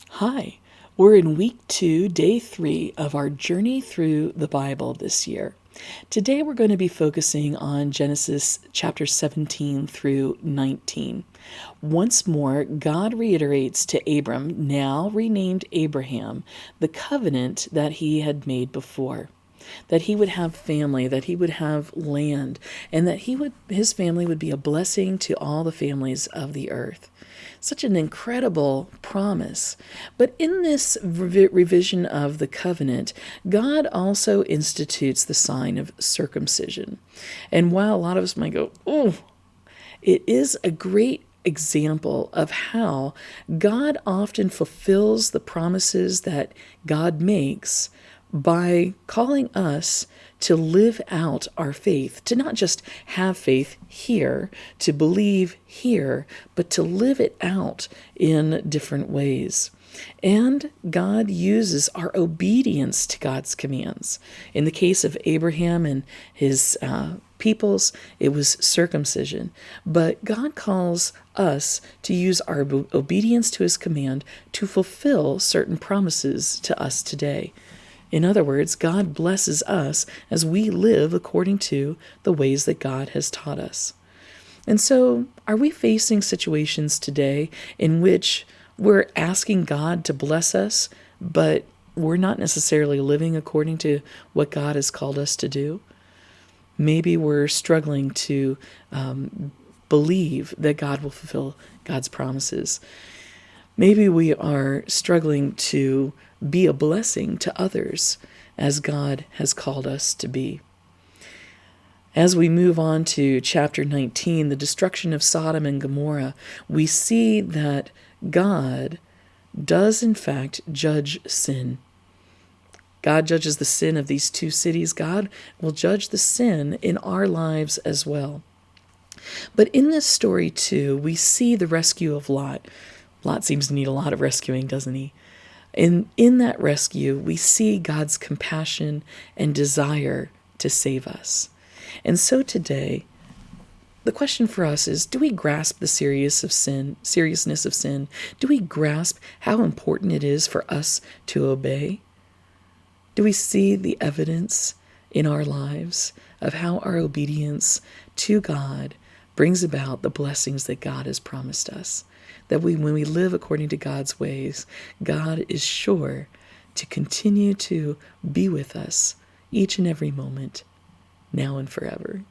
Hi, we're in week 2, day 3 of our journey through the Bible this year. Today we're going to be focusing on Genesis chapter 17 through 19. Once more, God reiterates to Abram, now renamed Abraham, the covenant that he had made before. That he would have family, that he would have land, and that his family would be a blessing to all the families of the earth. Such an incredible promise. But in this revision of the covenant, God also institutes the sign of circumcision. And while a lot of us might go, oh, it is a great example of how God often fulfills the promises that God makes by calling us to live out our faith, to not just have faith here, to believe here, but to live it out in different ways. And God uses our obedience to God's commands. In the case of Abraham and his peoples, it was circumcision. But God calls us to use our obedience to his command to fulfill certain promises to us today. In other words, God blesses us as we live according to the ways that God has taught us. And so, are we facing situations today in which we're asking God to bless us, but we're not necessarily living according to what God has called us to do? Maybe we're struggling to believe that God will fulfill God's promises. Maybe we are struggling to be a blessing to others as God has called us to be. As we move on to chapter 19, the destruction of Sodom and Gomorrah, we see that God does in fact judge sin. God judges the sin of these two cities. God will judge the sin in our lives as well. But in this story, too, we see the rescue of Lot. Lot seems to need a lot of rescuing, doesn't he? And in that rescue, we see God's compassion and desire to save us. And so today, the question for us is, do we grasp the seriousness of sin? Do we grasp how important it is for us to obey? Do we see the evidence in our lives of how our obedience to God brings about the blessings that God has promised us? That when we live according to God's ways, God is sure to continue to be with us each and every moment, now and forever.